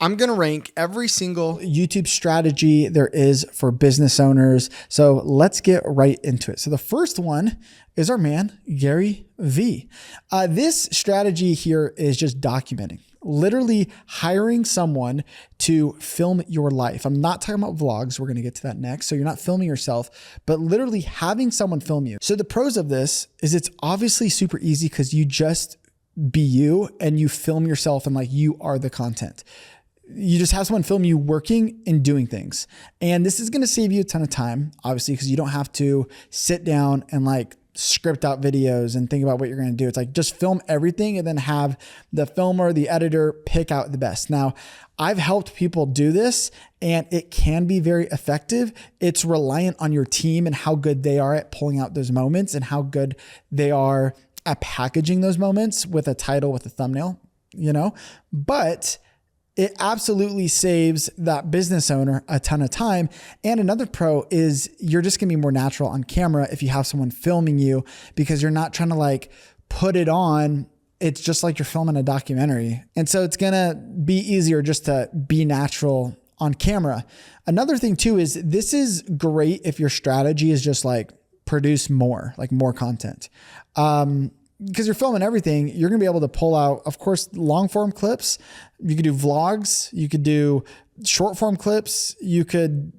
I'm going to rank every single YouTube strategy there is for business owners. So let's get right into it. So the first one is our man, Gary V. This strategy here is just documenting, literally hiring someone to film your life. I'm not talking about vlogs. We're going to get to that next. So you're not filming yourself, but literally having someone film you. So the pros of this is it's obviously super easy because you just be you and you film yourself and like you are the content. You just have someone film you working and doing things. And this is going to save you a ton of time, obviously, because you don't have to sit down and like script out videos and think about what you're going to do. It's like just film everything and then have the filmer, the editor pick out the best. Now, I've helped people do this and it can be very effective. It's reliant on your team and how good they are at pulling out those moments and how good they are at packaging those moments with a title, with a thumbnail, but it absolutely saves that business owner a ton of time. And another pro is you're just gonna be more natural on camera if you have someone filming you because you're not trying to like put it on. It's just like you're filming a documentary. And so it's gonna be easier just to be natural on camera. Another thing too is this is great if your strategy is just like produce more content. Because you're filming everything, you're going to be able to pull out, of course, long form clips. You could do vlogs. You could do short form clips. You could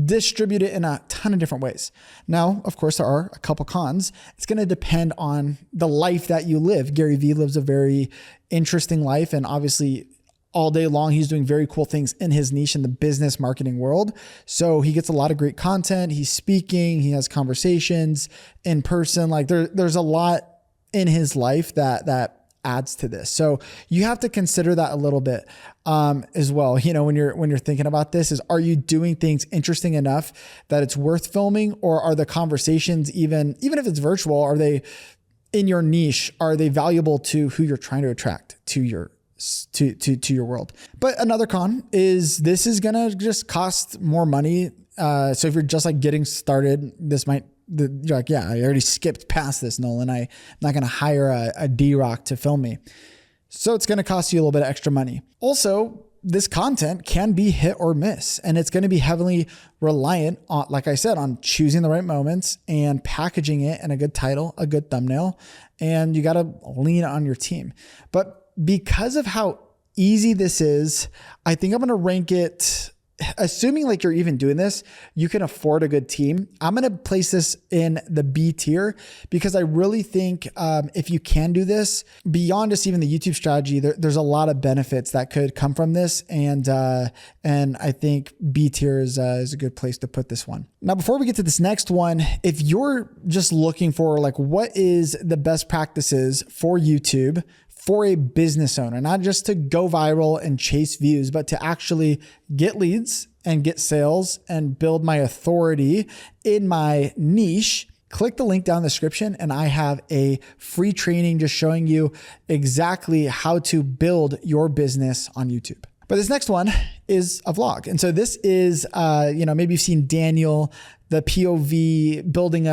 distribute it in a ton of different ways. Now, of course, there are a couple cons. It's going to depend on the life that you live. Gary Vee lives a very interesting life. And obviously, all day long, he's doing very cool things in his niche in the business marketing world. So he gets a lot of great content. He's speaking. He has conversations in person. Like there's a lot in his life that adds to this. So you have to consider that a little bit as well. When you're thinking about this is, are you doing things interesting enough that it's worth filming, or are the conversations, even if it's virtual, are they in your niche? Are they valuable to who you're trying to attract to your world? But another con is this is going to just cost more money. So if you're just like getting started, you're like, yeah, I already skipped past this, Nolan. I'm not going to hire a D-Rock to film me. So it's going to cost you a little bit of extra money. Also, this content can be hit or miss, and it's going to be heavily reliant on, like I said, on choosing the right moments and packaging it in a good title, a good thumbnail, and you got to lean on your team. But because of how easy this is, I think I'm going to rank it, assuming like you're even doing this, you can afford a good team. I'm going to place this in the B tier because I really think if you can do this beyond just even the YouTube strategy, there's a lot of benefits that could come from this. And I think B tier is a good place to put this one. Now, before we get to this next one, if you're just looking for like, what is the best practices for YouTube for a business owner, not just to go viral and chase views, but to actually get leads and get sales and build my authority in my niche, click the link down in the description and I have a free training just showing you exactly how to build your business on YouTube. But this next one is a vlog. And so this is, maybe you've seen Daniel, the POV building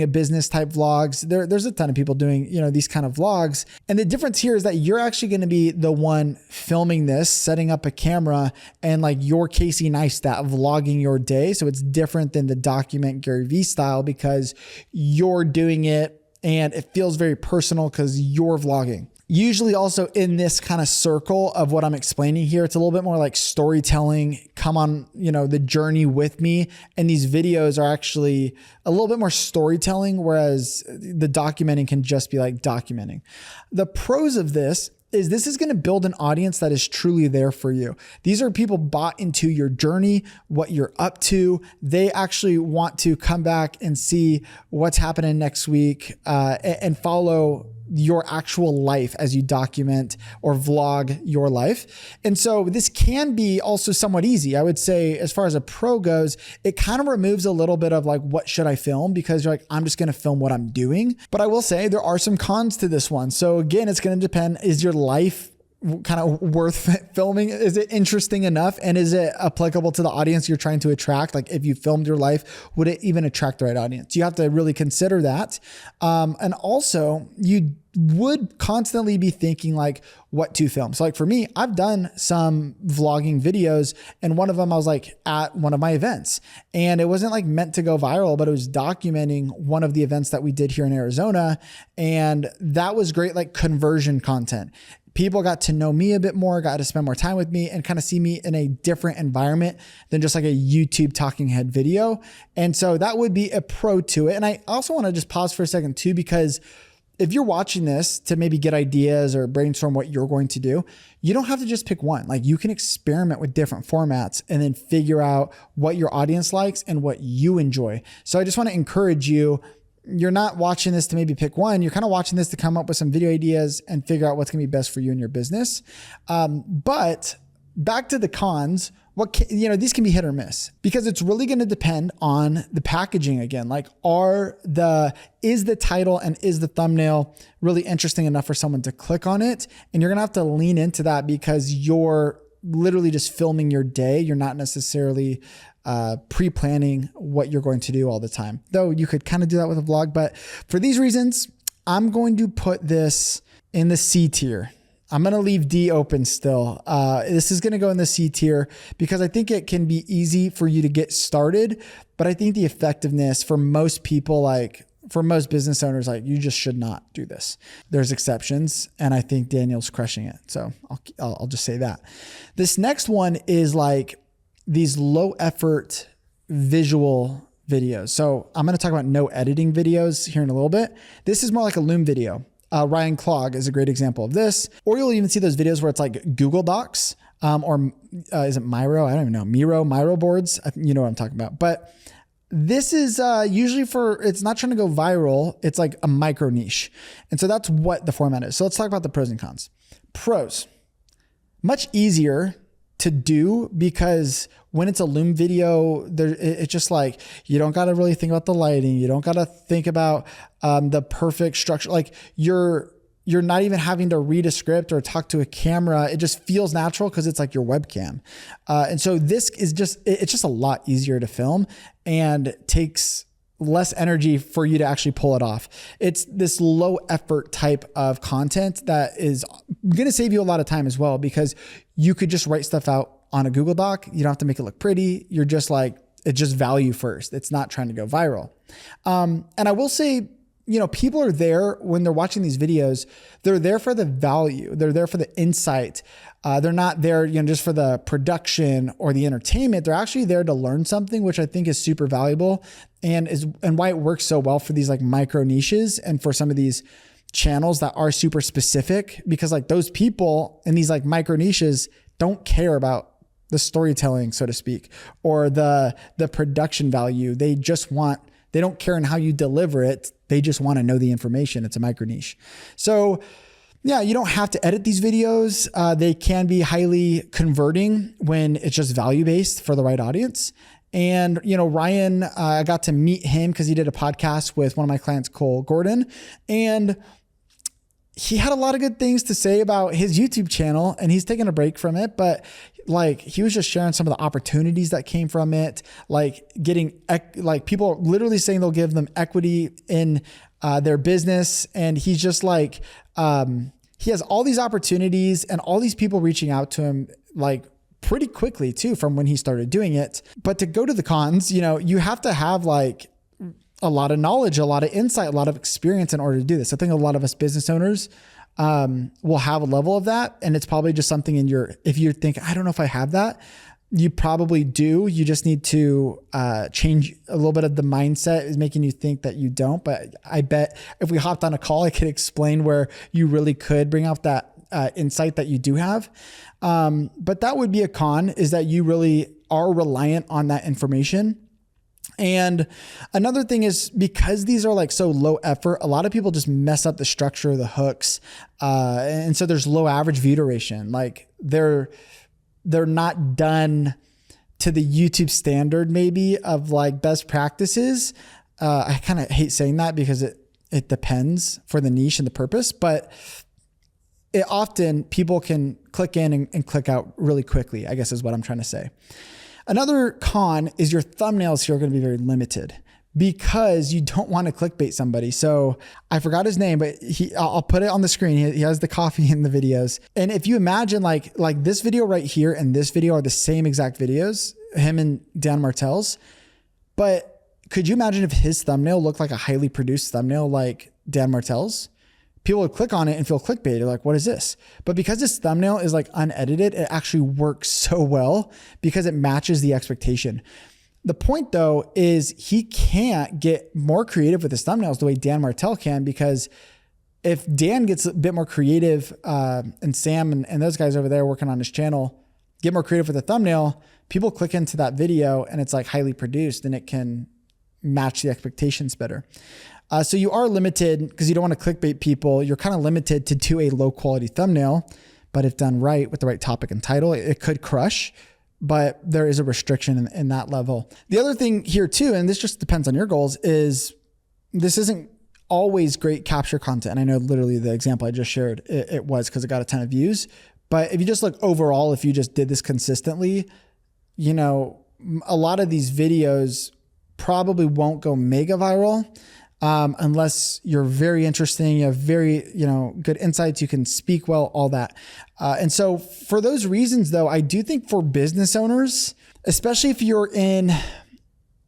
a business type vlogs. There's a ton of people doing, these kind of vlogs. And the difference here is that you're actually going to be the one filming this, setting up a camera, and like you're Casey Neistat vlogging your day. So it's different than the document Gary Vee style because you're doing it and it feels very personal because you're vlogging. Usually also in this kind of circle of what I'm explaining here, it's a little bit more like storytelling. Come on, the journey with me. And these videos are actually a little bit more storytelling, whereas the documenting can just be like documenting. The pros of this is going to build an audience that is truly there for you. These are people bought into your journey, what you're up to. They actually want to come back and see what's happening next week and follow your actual life as you document or vlog your life. And so this can be also somewhat easy. I would say as far as a pro goes, it kind of removes a little bit of like, what should I film? Because you're like, I'm just going to film what I'm doing. But I will say there are some cons to this one. So again, it's going to depend, is your life kind of worth filming? Is it interesting enough? And is it applicable to the audience you're trying to attract? Like if you filmed your life, would it even attract the right audience? You have to really consider that. And also you would constantly be thinking like what to film. So like for me, I've done some vlogging videos, and one of them I was like at one of my events, and it wasn't like meant to go viral, but it was documenting one of the events that we did here in Arizona. And that was great, like conversion content. People got to know me a bit more, got to spend more time with me and kind of see me in a different environment than just like a YouTube talking head video. And so that would be a pro to it. And I also want to just pause for a second too, because if you're watching this to maybe get ideas or brainstorm what you're going to do, you don't have to just pick one. Like you can experiment with different formats and then figure out what your audience likes and what you enjoy. So I just want to encourage you. You're not watching this to maybe pick one. You're kind of watching this to come up with some video ideas and figure out what's going to be best for you and your business. But back to the cons, these can be hit or miss because it's really going to depend on the packaging again. Like is the title and is the thumbnail really interesting enough for someone to click on it? And you're going to have to lean into that because you're literally just filming your day. You're not necessarily pre-planning what you're going to do all the time. Though you could kind of do that with a vlog, but for these reasons, I'm going to put this in the C tier. I'm going to leave D open still. This is going to go in the C tier because I think it can be easy for you to get started, but I think the effectiveness for most people, like for most business owners, like you just should not do this. There's exceptions, and I think Daniel's crushing it. So I'll just say that. This next one is like these low effort visual videos. So I'm going to talk about no editing videos here in a little bit. This is more like a Loom video. Ryan Clogg is a great example of this. Or you'll even see those videos where it's like Google Docs or is it Miro? I don't even know. Miro boards. You know what I'm talking about. But this is usually it's not trying to go viral. It's like a micro niche. And so that's what the format is. So let's talk about the pros and cons. Pros, much easier to do because when it's a Loom video, it's just like, you don't got to really think about the lighting. You don't got to think about the perfect structure. Like you're not even having to read a script or talk to a camera. It just feels natural because it's like your webcam. And so this is it's just a lot easier to film and takes less energy for you to actually pull it off. It's this low effort type of content that is going to save you a lot of time as well, because you could just write stuff out on a Google Doc. You don't have to make it look pretty. You're just like, it's just value first. It's not trying to go viral. And I will say, people are there when they're watching these videos. They're there for the value. They're there for the insight. They're not there, just for the production or the entertainment. They're actually there to learn something, which I think is super valuable and why it works so well for these like micro niches and for some of these channels that are super specific, because like those people in these like micro niches don't care about the storytelling, so to speak, or the production value. They don't care in how you deliver it. They just want to know the information. It's a micro niche. So yeah, you don't have to edit these videos. They can be highly converting when it's just value-based for the right audience. And, Ryan, I got to meet him because he did a podcast with one of my clients, Cole Gordon, and he had a lot of good things to say about his YouTube channel, and he's taking a break from it, but like he was just sharing some of the opportunities that came from it, like getting like people literally saying they'll give them equity in their business. And he's just like, he has all these opportunities and all these people reaching out to him, like pretty quickly too, from when he started doing it. But to go to the cons, you have to have like a lot of knowledge, a lot of insight, a lot of experience in order to do this. I think a lot of us business owners will have a level of that. And it's probably just something if you think, I don't know if I have that, you probably do. You just need to change a little bit of the mindset is making you think that you don't. But I bet if we hopped on a call, I could explain where you really could bring out that insight that you do have. But that would be a con, is that you really are reliant on that information. And another thing is, because these are like so low effort, a lot of people just mess up the structure of the hooks. And so there's low average view duration. Like they're not done to the YouTube standard maybe of like best practices. I kind of hate saying that because it depends for the niche and the purpose, but often people can click in and click out really quickly, I guess is what I'm trying to say. Another con is your thumbnails here are going to be very limited because you don't want to clickbait somebody. So I forgot his name, but I'll put it on the screen. He has the coffee in the videos. And if you imagine like this video right here and this video are the same exact videos, him and Dan Martell's, but could you imagine if his thumbnail looked like a highly produced thumbnail like Dan Martell's? People would click on it and feel clickbait. They're like, what is this? But because this thumbnail is like unedited, it actually works so well because it matches the expectation. The point though is he can't get more creative with his thumbnails the way Dan Martell can, because if Dan gets a bit more creative and Sam and those guys over there working on his channel get more creative with the thumbnail, people click into that video and it's like highly produced and it can match the expectations better. So you are limited because you don't want to clickbait people. You're kind of limited to do a low quality thumbnail, but if done right with the right topic and title, it could crush, but there is a restriction in that level. The other thing here too, and this just depends on your goals, is this isn't always great capture content. And I know literally the example I just shared, it was because it got a ton of views. But if you just look overall, if you just did this consistently, you know, a lot of these videos probably won't go mega viral. Unless you're very interesting, you have very, good insights, you can speak well, all that. And so for those reasons though, I do think for business owners, especially if you're in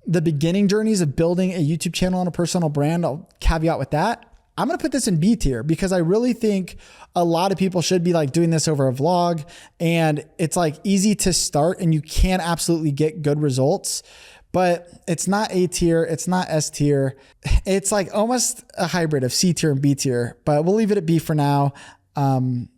the beginning journeys of building a YouTube channel and a personal brand, I'll caveat with that. I'm going to put this in B tier because I really think a lot of people should be like doing this over a vlog, and it's like easy to start and you can absolutely get good results. But it's not A tier, it's not S tier. It's like almost a hybrid of C tier and B tier, but we'll leave it at B for now. And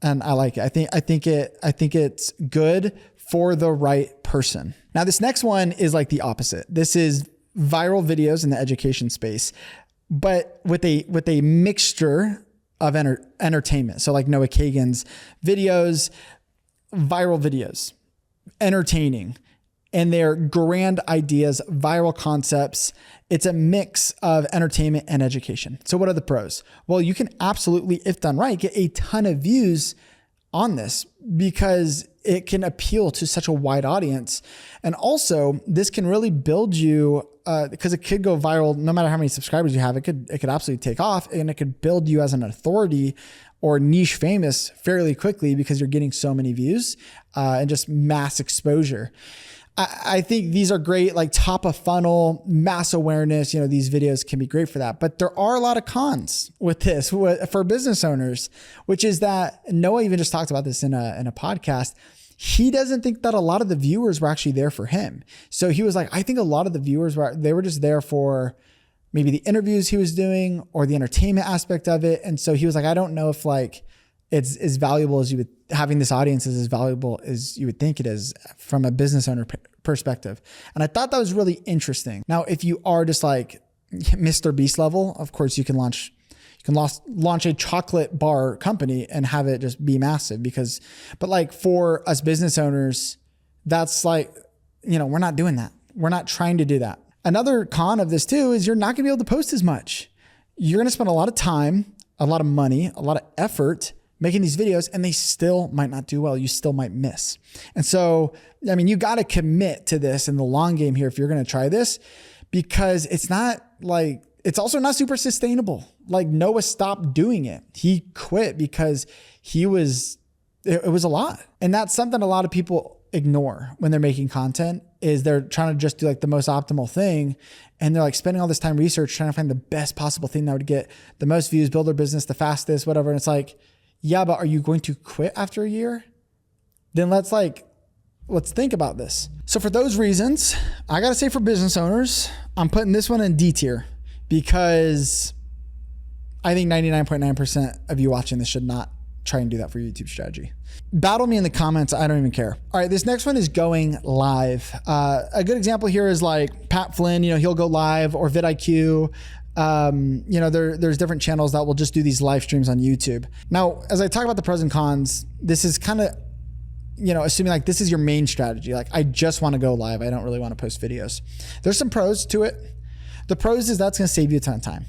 I like it. I think it's good for the right person. Now this next one is like the opposite. This is viral videos in the education space, but with a mixture of entertainment. So like Noah Kagan's videos, viral videos, entertaining, and they're grand ideas, viral concepts. It's a mix of entertainment and education. So what are the pros? Well, you can absolutely, if done right, get a ton of views on this because it can appeal to such a wide audience. And also this can really build you because it could go viral no matter how many subscribers you have. It could absolutely take off, and it could build you as an authority or niche famous fairly quickly because you're getting so many views and just mass exposure. I think these are great, like top of funnel, mass awareness. These videos can be great for that. But there are a lot of cons with this for business owners, which is that Noah even just talked about this in a podcast. He doesn't think that a lot of the viewers were actually there for him. So he was like, I think a lot of the viewers they were just there for maybe the interviews he was doing or the entertainment aspect of it. And so he was like, I don't know if like it's as valuable as you would, having this audience is as valuable as you would think it is from a business owner perspective. And I thought that was really interesting. Now, if you are just like Mr. Beast level, of course you can launch a chocolate bar company and have it just be massive but like for us business owners, that's like, we're not doing that. We're not trying to do that. Another con of this too is you're not gonna be able to post as much. You're gonna spend a lot of time, a lot of money, a lot of effort making these videos, and they still might not do well. You still might miss. And so, you got to commit to this in the long game here if you're going to try this, because it's also not super sustainable. Like Noah stopped doing it. He quit because it was a lot. And that's something a lot of people ignore when they're making content, is they're trying to just do like the most optimal thing. And they're like spending all this time research, trying to find the best possible thing that would get the most views, build their business the fastest, whatever. And it's like, yeah, but are you going to quit after a year? Then let's think about this. So for those reasons, I got to say for business owners, I'm putting this one in D tier because I think 99.9% of you watching this should not try and do that for your YouTube strategy. Battle me in the comments. I don't even care. All right. This next one is going live. A good example here is like Pat Flynn, he'll go live, or vidIQ. There's different channels that will just do these live streams on YouTube. Now, as I talk about the pros and cons, this is kind of, assuming like this is your main strategy. Like I just want to go live. I don't really want to post videos. There's some pros to it. The pros is that's going to save you a ton of time.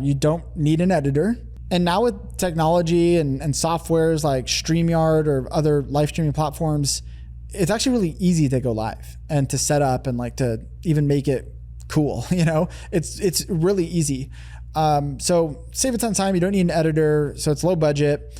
You don't need an editor. And now with technology and softwares like StreamYard or other live streaming platforms, it's actually really easy to go live and to set up and like to even make it cool. You know, it's really easy. So save a ton of time. You don't need an editor. So it's low budget.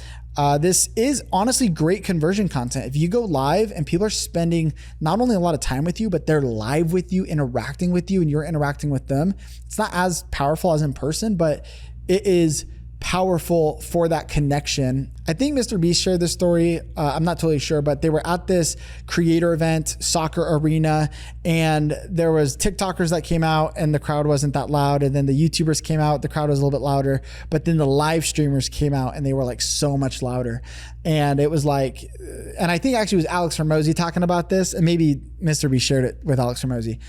This is honestly great conversion content. If you go live and people are spending not only a lot of time with you, but they're live with you, interacting with you, and you're interacting with them. It's not as powerful as in person, but it is powerful for that connection. I think Mr. Beast shared this story. I'm not totally sure, but they were at this creator event, soccer arena, and there was TikTokers that came out and the crowd wasn't that loud. And then the YouTubers came out, the crowd was a little bit louder, but then the live streamers came out and they were like so much louder. And it was like, and I think actually it was Alex Hormozy talking about this, and maybe Mr. Beast shared it with Alex Hormozy.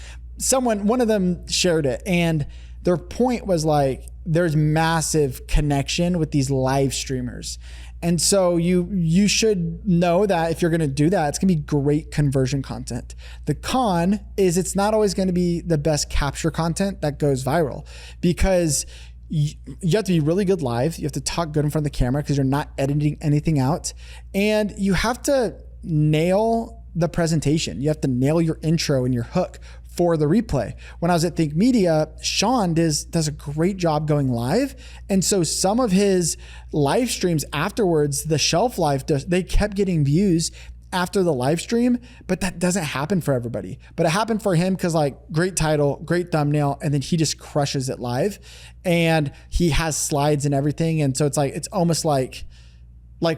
One of them shared it, and their point was like, there's massive connection with these live streamers. And so you should know that if you're going to do that, it's going to be great conversion content. The con is it's not always going to be the best capture content that goes viral, because you have to be really good live. You have to talk good in front of the camera because you're not editing anything out. And you have to nail the presentation. You have to nail your intro and your hook for the replay. When I was at Think Media, Sean does a great job going live. And so some of his live streams afterwards, the shelf life, they kept getting views after the live stream, but that doesn't happen for everybody. But it happened for him because like great title, great thumbnail, and then he just crushes it live. And he has slides and everything. And so it's almost like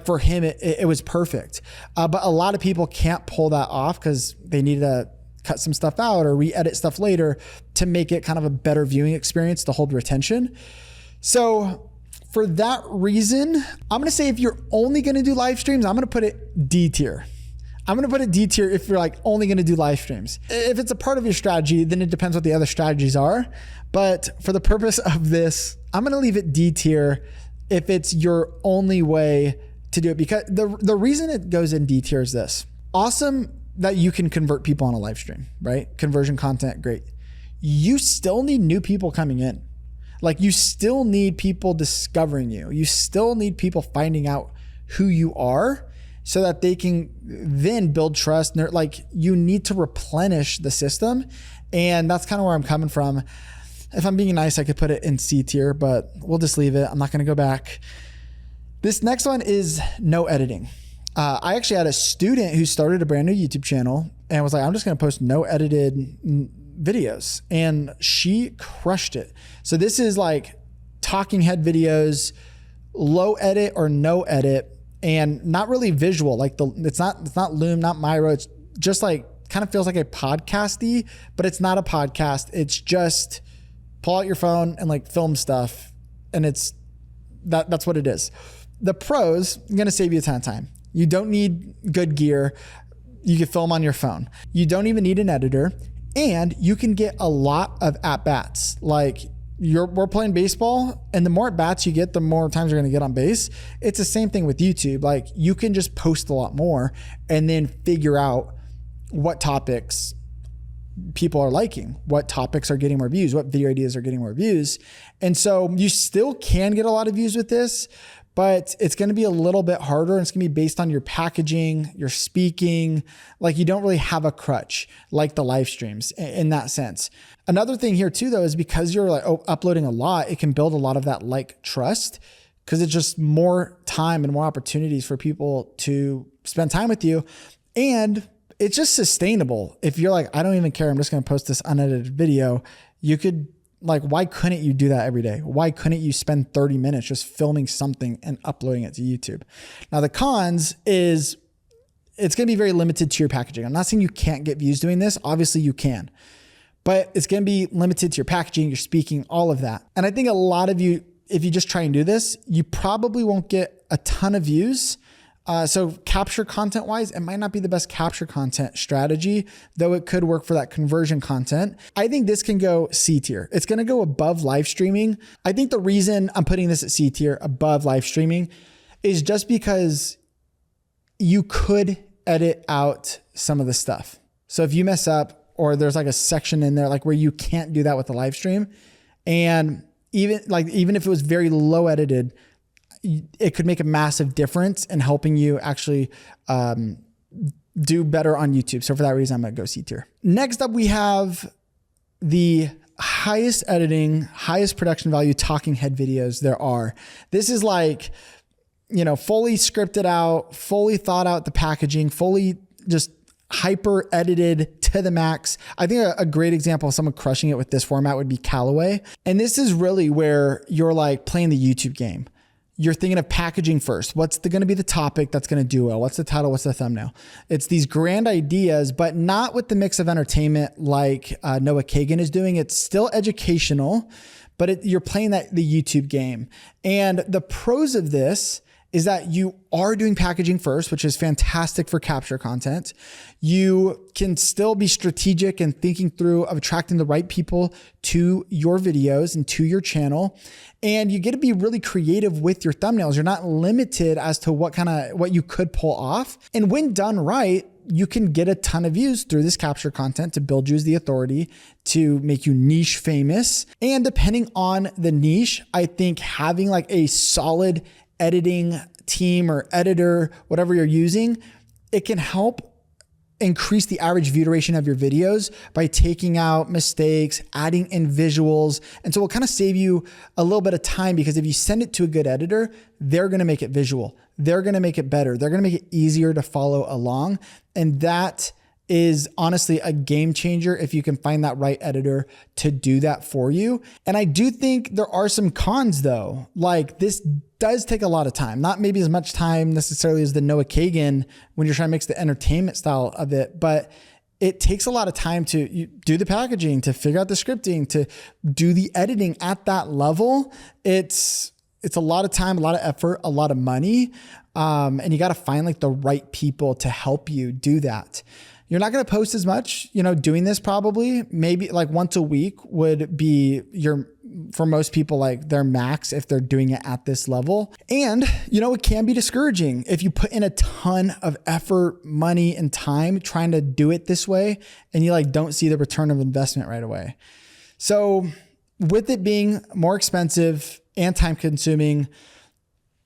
for him, it was perfect. But a lot of people can't pull that off because they need to cut some stuff out or re-edit stuff later to make it kind of a better viewing experience to hold retention. So for that reason, I'm going to say if you're only going to do live streams, I'm going to put it D tier. I'm going to put it D tier if you're like only going to do live streams. If it's a part of your strategy, then it depends what the other strategies are. But for the purpose of this, I'm going to leave it D tier if it's your only way to do it. Because the reason it goes in D tier is this. Awesome that you can convert people on a live stream, right? Conversion content, great. You still need new people coming in. Like you still need people discovering you. You still need people finding out who you are so that they can then build trust. And like you need to replenish the system. And that's kind of where I'm coming from. If I'm being nice, I could put it in C tier, but we'll just leave it. I'm not going to go back. This next one is no editing. I actually had a student who started a brand new YouTube channel and was like, I'm just going to post no edited videos. And she crushed it. So this is like talking head videos, low edit or no edit, and not really visual. Like it's not Loom, not Miro. It's just like kind of feels like a podcasty, but it's not a podcast. It's just pull out your phone and like film stuff. And that's what it is. The pros, I'm going to save you a ton of time. You don't need good gear. You can film on your phone. You don't even need an editor, and you can get a lot of at-bats. Like we're playing baseball, and the more at-bats you get, the more times you're going to get on base. It's the same thing with YouTube. Like you can just post a lot more and then figure out what topics people are liking, what topics are getting more views, what video ideas are getting more views. And so you still can get a lot of views with this, but it's going to be a little bit harder. And it's going to be based on your packaging, your speaking. Like you don't really have a crutch like the live streams in that sense. Another thing here too, though, is because you're like uploading a lot, it can build a lot of that like trust, because it's just more time and more opportunities for people to spend time with you. And it's just sustainable. If you're like, I don't even care, I'm just going to post this unedited video, you could, like, why couldn't you do that every day? Why couldn't you spend 30 minutes just filming something and uploading it to YouTube? Now the cons is it's going to be very limited to your packaging. I'm not saying you can't get views doing this. Obviously you can, but it's going to be limited to your packaging, your speaking, all of that. And I think a lot of you, if you just try and do this, you probably won't get a ton of views. So capture content wise, it might not be the best capture content strategy, though it could work for that conversion content. I think this can go C tier. It's going to go above live streaming. I think the reason I'm putting this at C tier above live streaming is just because you could edit out some of the stuff. So if you mess up, or there's like a section in there, like where you can't do that with the live stream. And even if it was very low edited, it could make a massive difference in helping you actually do better on YouTube. So for that reason, I'm going to go C tier. Next up, we have the highest editing, highest production value talking head videos there are. This is like, fully scripted out, fully thought out the packaging, fully just hyper edited to the max. I think a great example of someone crushing it with this format would be Callaway. And this is really where you're like playing the YouTube game. You're thinking of packaging first. What's going to be the topic that's going to do well? What's the title? What's the thumbnail? It's these grand ideas, but not with the mix of entertainment like Noah Kagan is doing. It's still educational, but you're playing the YouTube game. And the pros of this is that you are doing packaging first, which is fantastic for capture content. You can still be strategic and thinking through of attracting the right people to your videos and to your channel. And you get to be really creative with your thumbnails. You're not limited as to what you could pull off. And when done right, you can get a ton of views through this capture content to build you as the authority, to make you niche famous. And depending on the niche, I think having like a solid editing team or editor, whatever you're using, it can help increase the average view duration of your videos by taking out mistakes, adding in visuals. And so it'll kind of save you a little bit of time, because if you send it to a good editor, they're going to make it visual. They're going to make it better. They're going to make it easier to follow along. And that is honestly a game changer if you can find that right editor to do that for you. And I do think there are some cons though. Like, this does take a lot of time, not maybe as much time necessarily as the Noah Kagan when you're trying to mix the entertainment style of it, but it takes a lot of time to do the packaging, to figure out the scripting, to do the editing at that level. It's a lot of time, a lot of effort, a lot of money. And you got to find like the right people to help you do that. You're not going to post as much, doing this probably. Maybe like once a week would be for most people, like their max if they're doing it at this level. And, it can be discouraging if you put in a ton of effort, money, and time trying to do it this way, and you don't see the return of investment right away. So with it being more expensive and time consuming,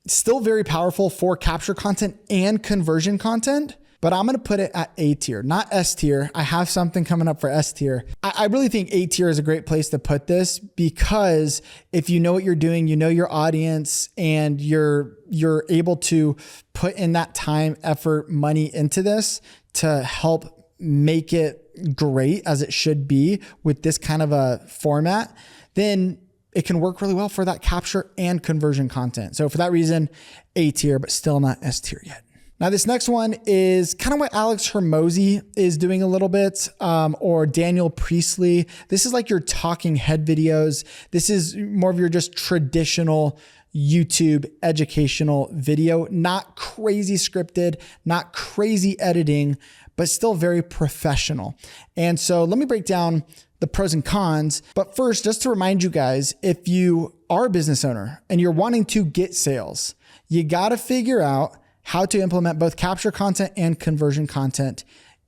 still very powerful for capture content and conversion content. But I'm going to put it at A tier, not S tier. I have something coming up for S tier. I really think A tier is a great place to put this, because if you know what you're doing, you know your audience, and you're able to put in that time, effort, money into this to help make it great as it should be with this kind of a format, then it can work really well for that capture and conversion content. So for that reason, A tier, but still not S tier yet. Now, this next one is kind of what Alex Hormozi is doing a little bit, or Daniel Priestley. This is like your talking head videos. This is more of your just traditional YouTube educational video, not crazy scripted, not crazy editing, but still very professional. And so let me break down the pros and cons. But first, just to remind you guys, if you are a business owner and you're wanting to get sales, you got to figure out how to implement both capture content and conversion content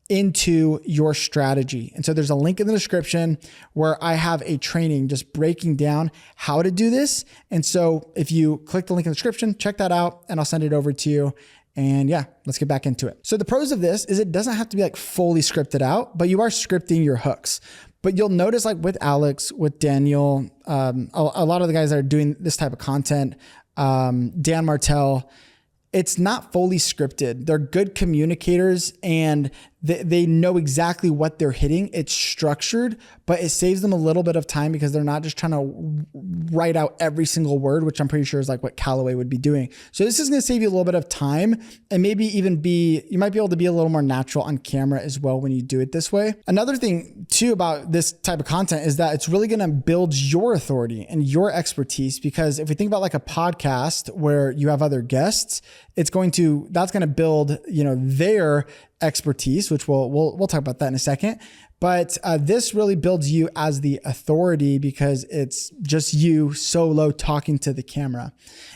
into your strategy. And so there's a link in the description where I have a training just breaking down how to do this. And so if you click the link in the description, check that out, and I'll send it over to you. And yeah, let's get back into it. So the pros of this is it doesn't have to be like fully scripted out, but you are scripting your hooks. But you'll notice, like with Alex, with Daniel, a lot of the guys that are doing this type of content, Dan Martell, it's not fully scripted. They're good communicators, and they know exactly what they're hitting. It's structured, but it saves them a little bit of time because they're not just trying to write out every single word, which I'm pretty sure is like what Callaway would be doing. So this is going to save you a little bit of time, and maybe even you might be able to be a little more natural on camera as well when you do it this way. Another thing too about this type of content is that it's really going to build your authority and your expertise, because if we think about like a podcast where you have other guests, that's going to build, their expertise, which we'll talk about that in a second. But this really builds you as the authority because it's just you solo talking to the camera.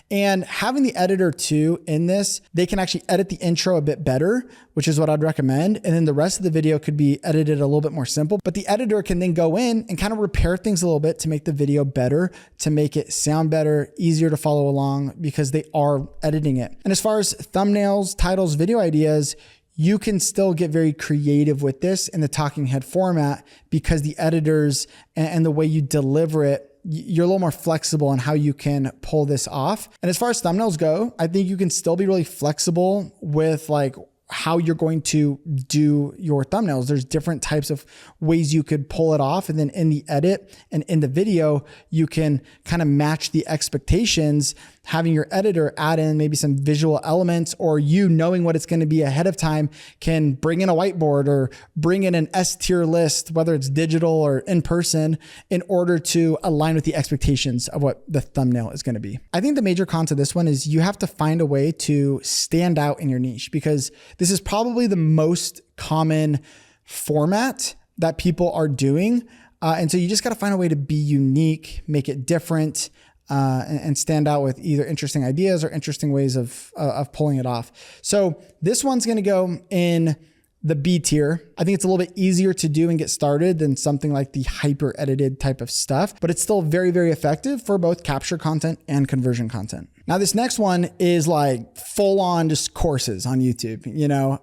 And having the editor too in this, they can actually edit the intro a bit better, which is what I'd recommend. And then the rest of the video could be edited a little bit more simple, but the editor can then go in and kind of repair things a little bit to make the video better, to make it sound better, easier to follow along because they are editing it. And as far as thumbnails, titles, video ideas, you can still get very creative with this in the talking head format because the editors and the way you deliver it, you're a little more flexible on how you can pull this off. And as far as thumbnails go, I think you can still be really flexible with like how you're going to do your thumbnails. There's different types of ways you could pull it off. And then in the edit and in the video, you can kind of match the expectations, having your editor add in maybe some visual elements, or you knowing what it's going to be ahead of time can bring in a whiteboard or bring in an S tier list, whether it's digital or in person, in order to align with the expectations of what the thumbnail is going to be. I think the major con to this one is you have to find a way to stand out in your niche, because this is probably the most common format that people are doing. And so you just got to find a way to be unique, make it different, and stand out with either interesting ideas or interesting ways of pulling it off. So this one's going to go in the B tier. I think it's a little bit easier to do and get started than something like the hyper edited type of stuff, but it's still very, very effective for both capture content and conversion content. Now, this next one is like full on just courses on YouTube. You know,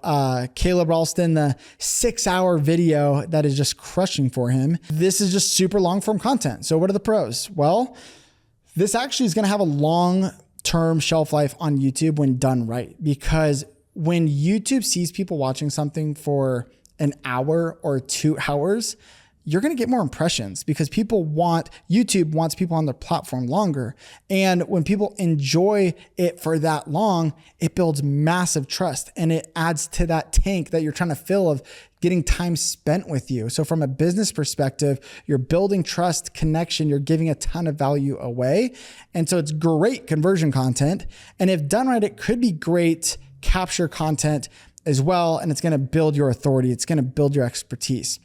Caleb Ralston, the 6-hour video that is just crushing for him. This is just super long form content. So what are the pros? Well, this actually is going to have a long-term shelf life on YouTube when done right, because when YouTube sees people watching something for an hour or 2 hours, you're going to get more impressions because YouTube wants people on their platform longer. And when people enjoy it for that long, it builds massive trust and it adds to that tank that you're trying to fill of getting time spent with you. So from a business perspective, you're building trust, connection, you're giving a ton of value away. And so it's great conversion content. And if done right, it could be great capture content as well. And it's going to build your authority. It's going to build your expertise.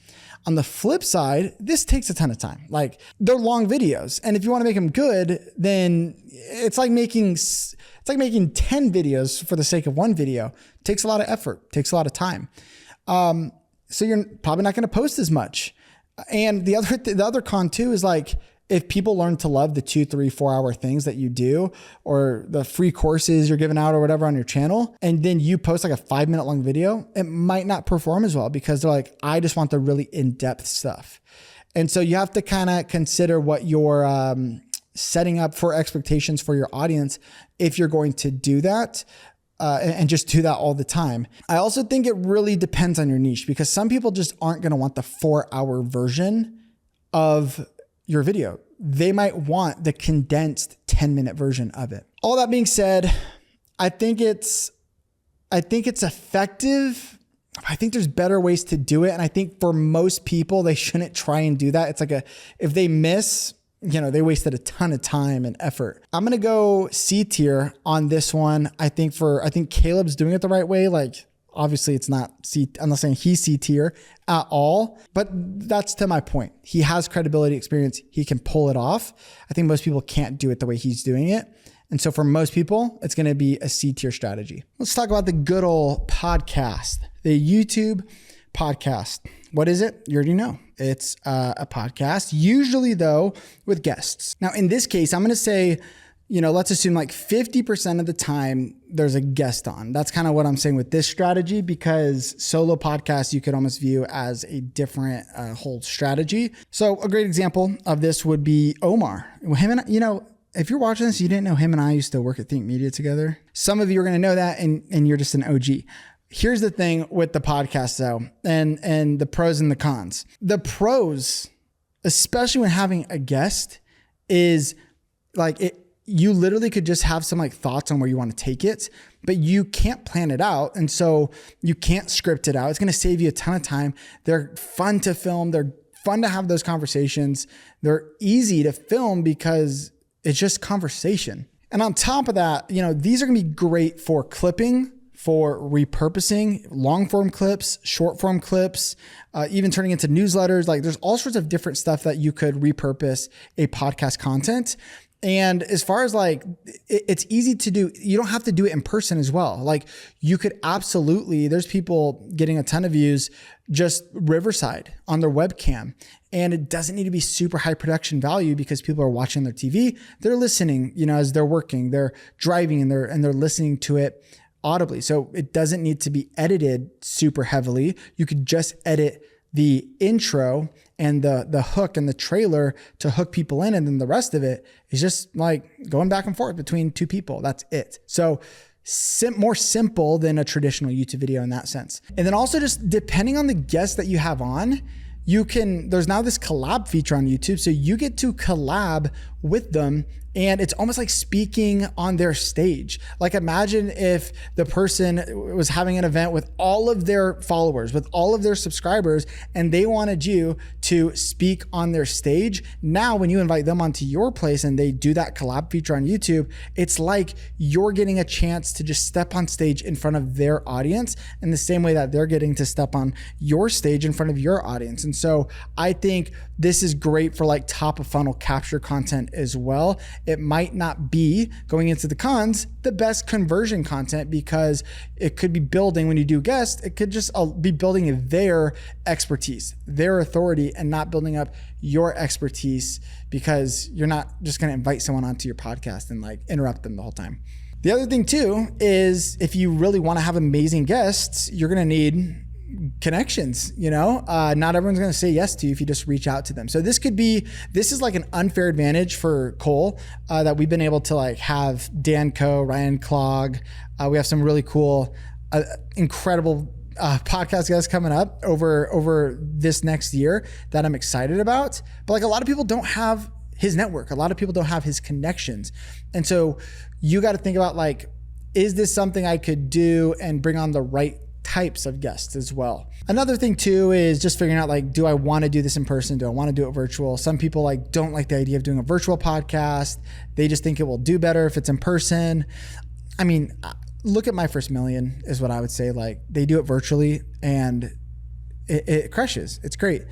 On the flip side, this takes a ton of time. Like, they're long videos. And if you want to make them good, then it's like making 10 videos for the sake of one video. It takes a lot of effort, takes a lot of time. So you're probably not going to post as much. And the other con too is like, if people learn to love the 2, 3, 4 hour things that you do, or the free courses you're giving out or whatever on your channel, and then you post like a 5-minute long video, it might not perform as well because they're like, I just want the really in-depth stuff. And so you have to kind of consider what you're setting up for expectations for your audience if you're going to do that. And just do that all the time. I also think it really depends on your niche, because some people just aren't going to want the 4-hour version of your video. They might want the condensed 10-minute version of it. All that being said, I think it's effective. I think there's better ways to do it. And I think for most people, they shouldn't try and do that. It's like if they miss, they wasted a ton of time and effort. I'm going to go C tier on this one. I think Caleb's doing it the right way. Like, obviously it's not C. I'm not saying he's C tier at all, but that's to my point. He has credibility, experience. He can pull it off. I think most people can't do it the way he's doing it. And so for most people, it's going to be a C tier strategy. Let's talk about the good old podcast, the YouTube podcast. What is it? You already know. It's a podcast, usually though with guests. Now in this case, I'm going to say, let's assume like 50% of the time there's a guest on. That's kind of what I'm saying with this strategy, because solo podcasts you could almost view as a different whole strategy. So a great example of this would be Omar. Him and if you're watching this, you didn't know him and I used to work at Think Media together. Some of you are going to know that, and you're just an OG. Here's the thing with the podcast though, and the pros and the cons. The pros, especially when having a guest, is like you literally could just have some like thoughts on where you want to take it, but you can't plan it out. And so you can't script it out. It's going to save you a ton of time. They're fun to film. They're fun to have those conversations. They're easy to film because it's just conversation. And on top of that, these are going to be great for clipping, for repurposing long form clips, short form clips, even turning into newsletters. Like there's all sorts of different stuff that you could repurpose a podcast content. And as far as like, it's easy to do. You don't have to do it in person as well. Like you could absolutely, there's people getting a ton of views just Riverside on their webcam. And it doesn't need to be super high production value because people are watching their TV. They're listening, as they're working, they're driving and they're listening to it audibly. So it doesn't need to be edited super heavily. You could just edit the intro and the hook and the trailer to hook people in. And then the rest of it is just like going back and forth between two people. That's it. So more simple than a traditional YouTube video in that sense. And then also just depending on the guest that you have on, there's now this collab feature on YouTube. So you get to collab with them and it's almost like speaking on their stage. Like imagine if the person was having an event with all of their followers, with all of their subscribers, and they wanted you to speak on their stage. Now, when you invite them onto your place and they do that collab feature on YouTube, it's like you're getting a chance to just step on stage in front of their audience in the same way that they're getting to step on your stage in front of your audience. And so I think this is great for like top of funnel capture content as well. It might not be, going into the cons, the best conversion content because it could be building, when you do guests, it could just be building their expertise, their authority, and not building up your expertise because you're not just going to invite someone onto your podcast and like interrupt them the whole time. The other thing too is if you really want to have amazing guests, you're going to need connections. Not everyone's going to say yes to you if you just reach out to them. So this is like an unfair advantage for Cole that we've been able to like have Dan Coe, Ryan Clogg. We have some really cool, incredible podcast guests coming up over this next year that I'm excited about. But like a lot of people don't have his network. A lot of people don't have his connections. And so you got to think about like, is this something I could do and bring on the right types of guests as well. Another thing too is just figuring out like, do I want to do this in person? Do I want to do it virtual? Some people like don't like the idea of doing a virtual podcast. They just think it will do better if it's in person. I mean, look at My First Million is what I would say. Like they do it virtually and it crushes. It's great.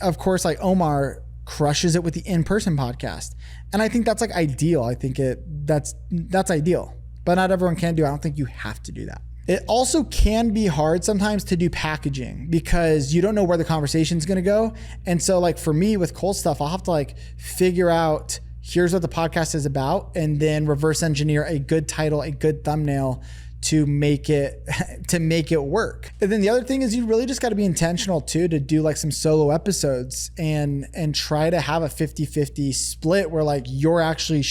Of course, like Omar crushes it with the in-person podcast. And I think that's like ideal. I think that's ideal, but not everyone can do it. I don't think you have to do that. It also can be hard sometimes to do packaging because you don't know where the conversation is going to go. And so like for me with Cole stuff, I'll have to like figure out, here's what the podcast is about, and then reverse engineer a good title, a good thumbnail to make it work. And then the other thing is you really just got to be intentional too, to do like some solo episodes and try to have a 50-50 split where like you're actually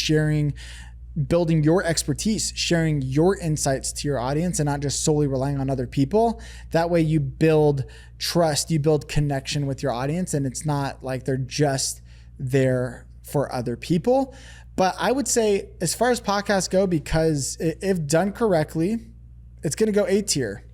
building your expertise, sharing your insights to your audience and not just solely relying on other people. That way you build trust, you build connection with your audience, and it's not like they're just there for other people. But I would say as far as podcasts go, because if done correctly, it's going to go A tier.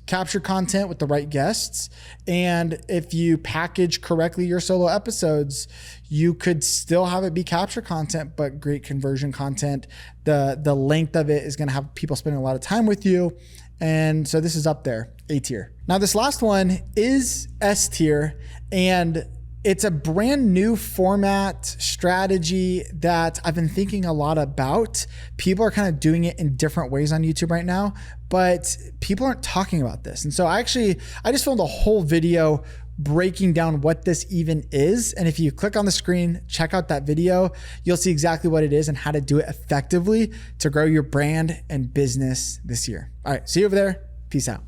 Capture content with the right guests. And if you package correctly your solo episodes, you could still have it be capture content, but great conversion content. The length of it is going to have people spending a lot of time with you. And so this is up there, A tier. Now this last one is S tier, and it's a brand new format strategy that I've been thinking a lot about. People are kind of doing it in different ways on YouTube right now, but people aren't talking about this. And so I just filmed a whole video breaking down what this even is. And if you click on the screen, check out that video, you'll see exactly what it is and how to do it effectively to grow your brand and business this year. All right, see you over there. Peace out.